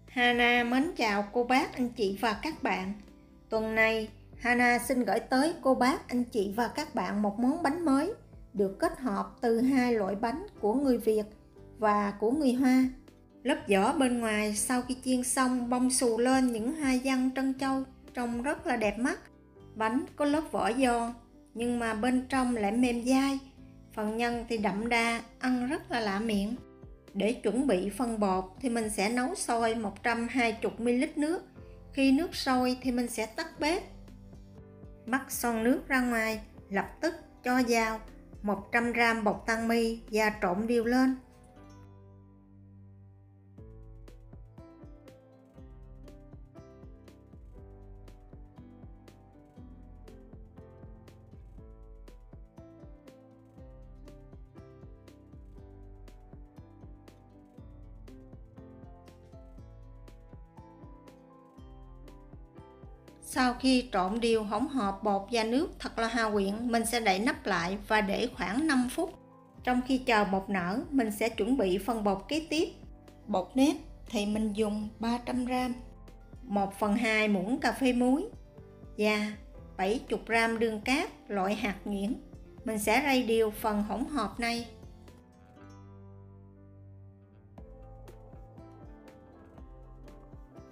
Hana mến chào cô bác, anh chị và các bạn. Tuần này, Hana xin gửi tới cô bác, anh chị và các bạn một món bánh mới được kết hợp từ hai loại bánh của người Việt và của người Hoa. Lớp vỏ bên ngoài sau khi chiên xong bong xù lên những hoa văn trân châu, trông rất là đẹp mắt. Bánh có lớp vỏ giòn nhưng mà bên trong lại mềm dai. Phần nhân thì đậm đà, ăn rất là lạ miệng. Để chuẩn bị phần bột thì mình sẽ nấu sôi 120ml nước. Khi nước sôi thì mình sẽ tắt bếp. Bắt son nước ra ngoài, lập tức cho vào 100g bột tăng mi và trộn đều lên. Sau khi trộn đều hỗn hợp bột và nước thật là hòa quyện, mình sẽ đậy nắp lại và để khoảng 5 phút. Trong khi chờ bột nở, mình sẽ chuẩn bị phần bột kế tiếp. Bột nếp thì mình dùng 300g, 1/2 muỗng cà phê muối và 70g đường cát loại hạt nhuyễn. Mình sẽ rây đều phần hỗn hợp này.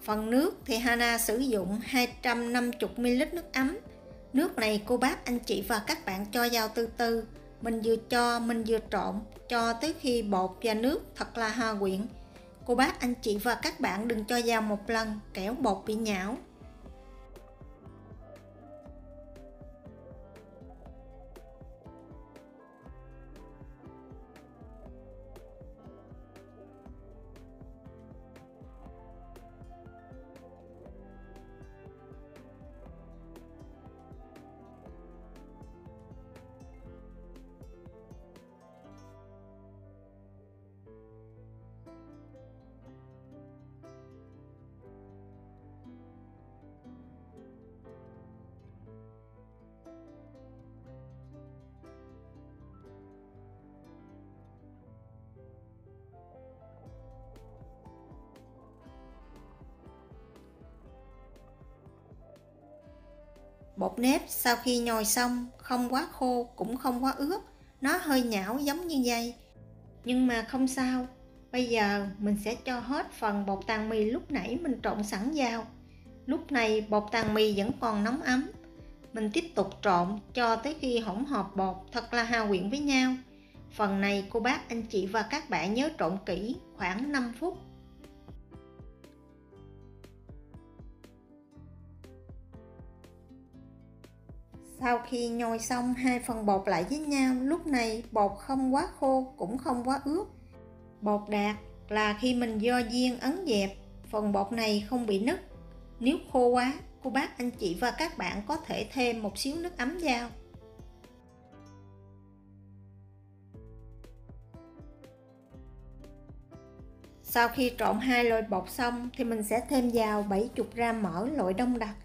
Phần nước thì Hana sử dụng 250ml nước ấm. Nước này cô bác, anh chị và các bạn cho vào từ từ. Mình vừa cho, mình vừa trộn cho tới khi bột và nước thật là hòa quyện. Cô bác, anh chị và các bạn đừng cho vào một lần, kẻo bột bị nhão. Bột nếp sau khi nhồi xong không quá khô cũng không quá ướt, nó hơi nhão giống như vậy. Nhưng mà không sao, bây giờ mình sẽ cho hết phần bột tàng mì lúc nãy mình trộn sẵn vào. Lúc này bột tàng mì vẫn còn nóng ấm. Mình tiếp tục trộn cho tới khi hỗn hợp bột thật là hòa quyện với nhau. Phần này cô bác, anh chị và các bạn nhớ trộn kỹ khoảng 5 phút. Sau khi nhồi xong hai phần bột lại với nhau, lúc này bột không quá khô cũng không quá ướt. Bột đạt là khi mình vo viên ấn dẹp, phần bột này không bị nứt. Nếu khô quá, cô bác, anh chị và các bạn có thể thêm một xíu nước ấm vào. Sau khi trộn hai loại bột xong thì mình sẽ thêm vào 70g mỡ loại đông đặc.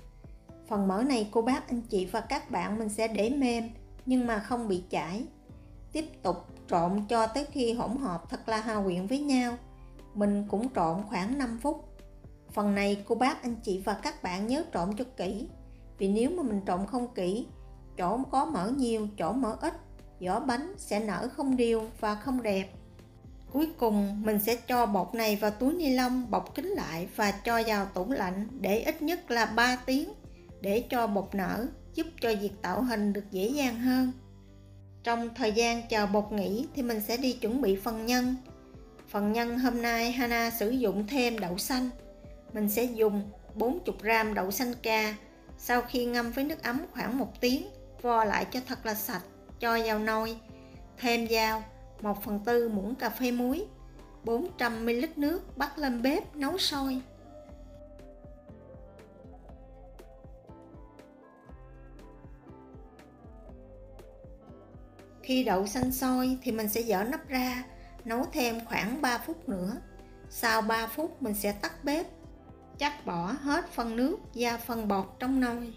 Phần mỡ này cô bác, anh chị và các bạn mình sẽ để mềm nhưng mà không bị chảy. Tiếp tục trộn cho tới khi hỗn hợp thật là hòa quyện với nhau. Mình cũng trộn khoảng 5 phút. Phần này cô bác, anh chị và các bạn nhớ trộn cho kỹ. Vì nếu mà mình trộn không kỹ, chỗ có mỡ nhiều, chỗ mỡ ít, vỏ bánh sẽ nở không đều và không đẹp. Cuối cùng mình sẽ cho bột này vào túi ni lông bọc kín lại và cho vào tủ lạnh để ít nhất là 3 tiếng để cho bột nở, giúp cho việc tạo hình được dễ dàng hơn. Trong thời gian chờ bột nghỉ thì mình sẽ đi chuẩn bị phần nhân. Phần nhân hôm nay Hana sử dụng thêm đậu xanh. Mình sẽ dùng 40g đậu xanh ca. Sau khi ngâm với nước ấm khoảng 1 tiếng, vo lại cho thật là sạch, cho vào nồi. Thêm vào 1/4 muỗng cà phê muối, 400ml nước bắt lên bếp nấu sôi. Khi đậu xanh sôi thì mình sẽ dỡ nắp ra, nấu thêm khoảng 3 phút nữa. Sau 3 phút mình sẽ tắt bếp, chắc bỏ hết phần nước và phần bột trong nồi.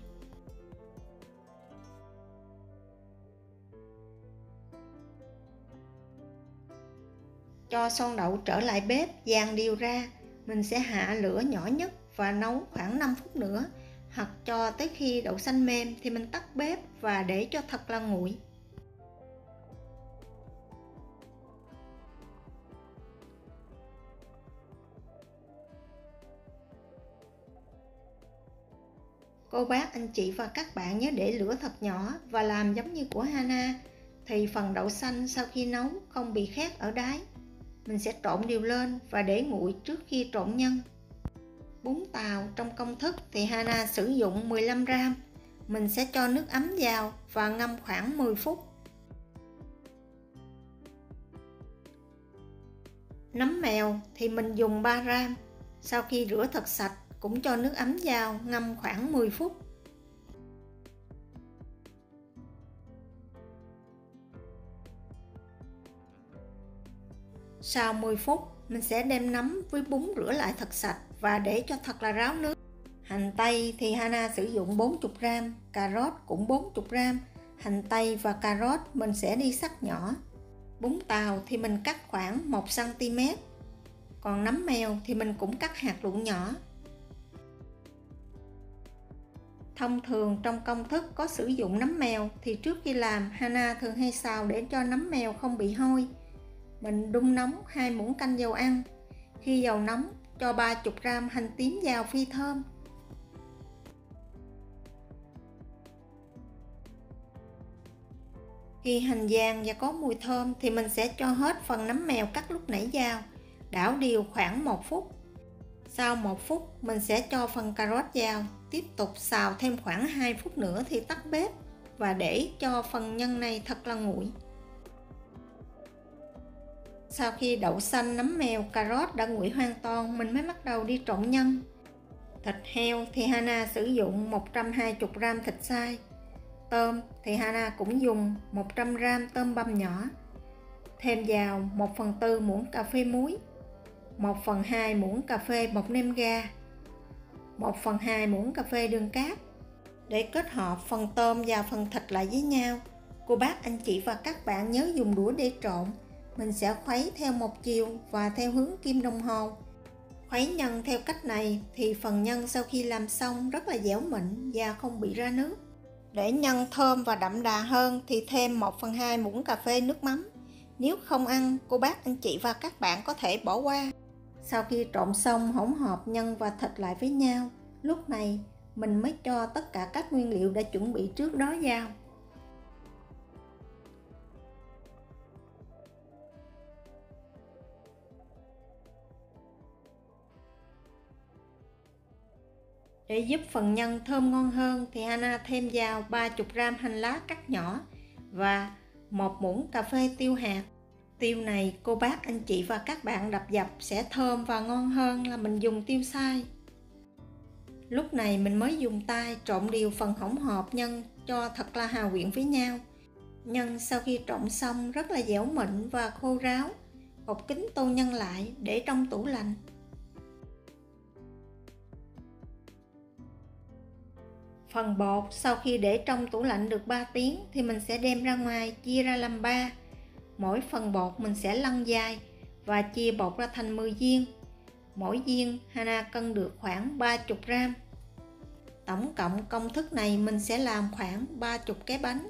Cho son đậu trở lại bếp, dàn đều ra, Mình sẽ hạ lửa nhỏ nhất và nấu khoảng 5 phút nữa, hoặc cho tới khi đậu xanh mềm thì mình tắt bếp và để cho thật là nguội. Cô bác, anh chị và các bạn nhớ để lửa thật nhỏ và làm giống như của Hana, thì phần đậu xanh sau khi nấu không bị khét ở đáy. Mình sẽ trộn đều lên và để nguội trước khi trộn nhân. Bún tàu trong công thức thì Hana sử dụng 15 gram. Mình sẽ cho nước ấm vào và ngâm khoảng 10 phút. Nấm mèo thì mình dùng 3 gram. Sau khi rửa thật sạch cũng cho nước ấm vào ngâm khoảng 10 phút. Sau 10 phút, mình sẽ đem nấm với bún rửa lại thật sạch và để cho thật là ráo nước. Hành tây thì Hana sử dụng 40 gram, cà rốt cũng 40 gram. Hành tây và cà rốt mình sẽ đi xắt nhỏ. Bún tàu thì mình cắt khoảng 1 cm. Còn nấm mèo thì mình cũng cắt hạt lựu nhỏ. Thông thường trong công thức có sử dụng nấm mèo thì trước khi làm, Hana thường hay xào để cho nấm mèo không bị hôi. Mình đun nóng 2 muỗng canh dầu ăn. Khi dầu nóng, cho 30 gram hành tím vào phi thơm. Khi hành vàng và có mùi thơm thì mình sẽ cho hết phần nấm mèo cắt lúc nãy vào, đảo đều khoảng 1 phút. Sau 1 phút, mình sẽ cho phần cà rốt vào, tiếp tục xào thêm khoảng 2 phút nữa thì tắt bếp và để cho phần nhân này thật là nguội. Sau khi đậu xanh, nấm mèo, cà rốt đã nguội hoàn toàn, mình mới bắt đầu đi trộn nhân. Thịt heo thì Hana sử dụng 120 gram thịt xay. Tôm thì Hana cũng dùng 100 gram tôm băm nhỏ. Thêm vào 1/4 muỗng cà phê muối, 1/2 muỗng cà phê bột nêm ga, 1/2 muỗng cà phê đường cát. Để kết hợp phần tôm và phần thịt lại với nhau, cô bác, anh chị và các bạn nhớ dùng đũa để trộn. Mình sẽ khuấy theo một chiều và theo hướng kim đồng hồ. Khuấy nhân theo cách này thì phần nhân sau khi làm xong rất là dẻo mịn và không bị ra nước. Để nhân thơm và đậm đà hơn thì thêm 1/2 muỗng cà phê nước mắm. Nếu không ăn, cô bác, anh chị và các bạn có thể bỏ qua. Sau khi trộn xong hỗn hợp nhân và thịt lại với nhau, lúc này mình mới cho tất cả các nguyên liệu đã chuẩn bị trước đó vào. Để giúp phần nhân thơm ngon hơn thì Hana thêm vào 30 gram hành lá cắt nhỏ và 1 muỗng cà phê tiêu hạt. Tiêu này cô bác, anh chị và các bạn đập dập sẽ thơm và ngon hơn là mình dùng tiêu xay. Lúc này mình mới dùng tay trộn đều phần hỗn hợp nhân cho thật là hòa quyện với nhau. Nhân sau khi trộn xong rất là dẻo mịn và khô ráo. Bọc kín tô nhân lại để trong tủ lạnh. Phần bột sau khi để trong tủ lạnh được 3 tiếng thì mình sẽ đem ra ngoài chia ra làm 3. Mỗi phần bột mình sẽ lăn dài và chia bột ra thành 10 viên. Mỗi viên Hana cân được khoảng 30 gram. Tổng cộng công thức này mình sẽ làm khoảng 30 cái bánh.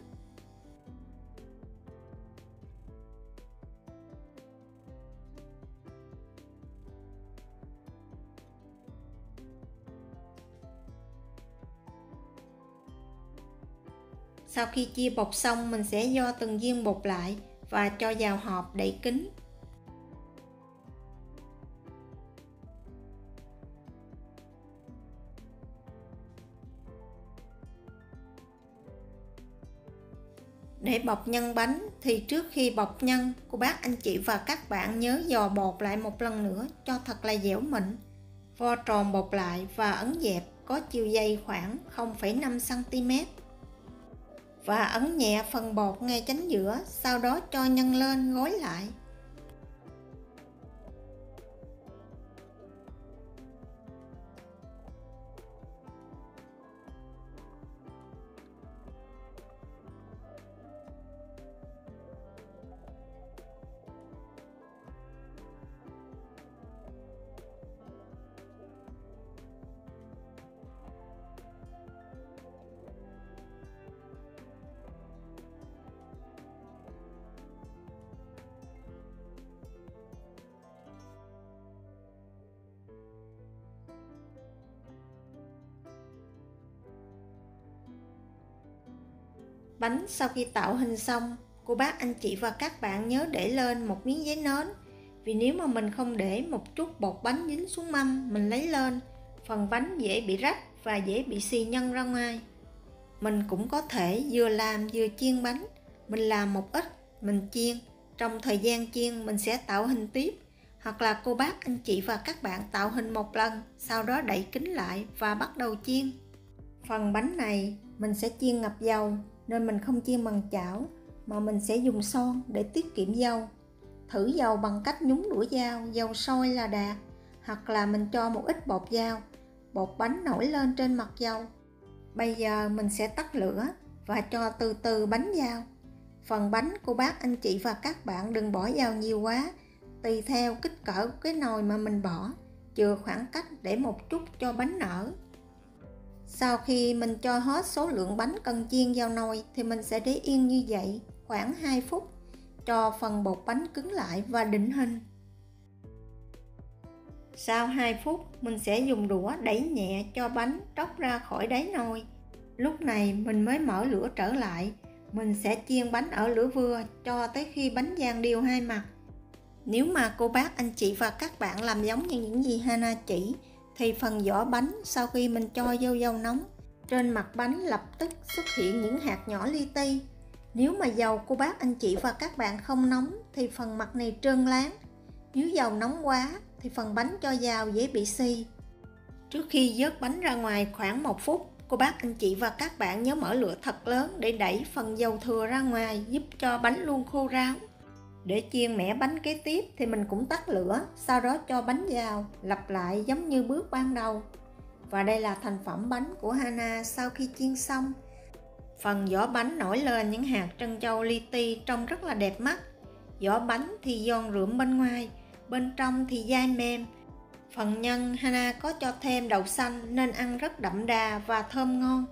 Sau khi chia bột xong, mình sẽ gio từng viên bột lại và cho vào hộp đậy kín. Để bọc nhân bánh thì trước khi bọc nhân, cô bác, anh chị và các bạn nhớ gò bột lại một lần nữa cho thật là dẻo mịn. Vo tròn bột lại và ấn dẹp có chiều dày khoảng 0,5 cm. Và ấn nhẹ phần bột ngay chánh giữa, sau đó cho nhân lên gói lại. Bánh sau khi tạo hình xong, cô bác anh chị và các bạn nhớ để lên một miếng giấy nến. Vì nếu mà mình không để một chút bột bánh dính xuống mâm mình lấy lên, phần bánh dễ bị rách và dễ bị xì nhân ra ngoài. Mình cũng có thể vừa làm vừa chiên bánh. Mình làm một ít, mình chiên. Trong thời gian chiên mình sẽ tạo hình tiếp. Hoặc là cô bác anh chị và các bạn tạo hình một lần, sau đó đậy kính lại và bắt đầu chiên. Phần bánh này mình sẽ chiên ngập dầu, nên mình không chiên bằng chảo, mà mình sẽ dùng son để tiết kiệm dầu. Thử dầu bằng cách nhúng đũa dao, dầu sôi là đạt. Hoặc là mình cho một ít bột dao, bột bánh nổi lên trên mặt dầu. Bây giờ mình sẽ tắt lửa và cho từ từ bánh vào. Phần bánh cô bác anh chị và các bạn đừng bỏ vào nhiều quá, tùy theo kích cỡ của cái nồi mà mình bỏ, chừa khoảng cách để một chút cho bánh nở. Sau khi mình cho hết số lượng bánh cần chiên vào nồi thì mình sẽ để yên như vậy khoảng 2 phút, cho phần bột bánh cứng lại và định hình. Sau 2 phút mình sẽ dùng đũa đẩy nhẹ cho bánh tróc ra khỏi đáy nồi. Lúc này mình mới mở lửa trở lại. Mình sẽ chiên bánh ở lửa vừa cho tới khi bánh vàng đều hai mặt. Nếu mà cô bác anh chị và các bạn làm giống như những gì Hana chỉ, thì phần vỏ bánh sau khi mình cho vô dầu nóng, trên mặt bánh lập tức xuất hiện những hạt nhỏ li ti. Nếu mà dầu cô bác anh chị và các bạn không nóng thì phần mặt này trơn láng. Nếu dầu nóng quá thì phần bánh cho vào dễ bị xì. Trước khi vớt bánh ra ngoài khoảng 1 phút, cô bác anh chị và các bạn nhớ mở lửa thật lớn để đẩy phần dầu thừa ra ngoài, giúp cho bánh luôn khô ráo. Để chiên mẻ bánh kế tiếp thì mình cũng tắt lửa, sau đó cho bánh vào, lặp lại giống như bước ban đầu. Và đây là thành phẩm bánh của Hana sau khi chiên xong. Phần vỏ bánh nổi lên những hạt trân châu li ti trông rất là đẹp mắt. Vỏ bánh thì giòn rụm bên ngoài, bên trong thì dai mềm. Phần nhân Hana có cho thêm đậu xanh nên ăn rất đậm đà và thơm ngon.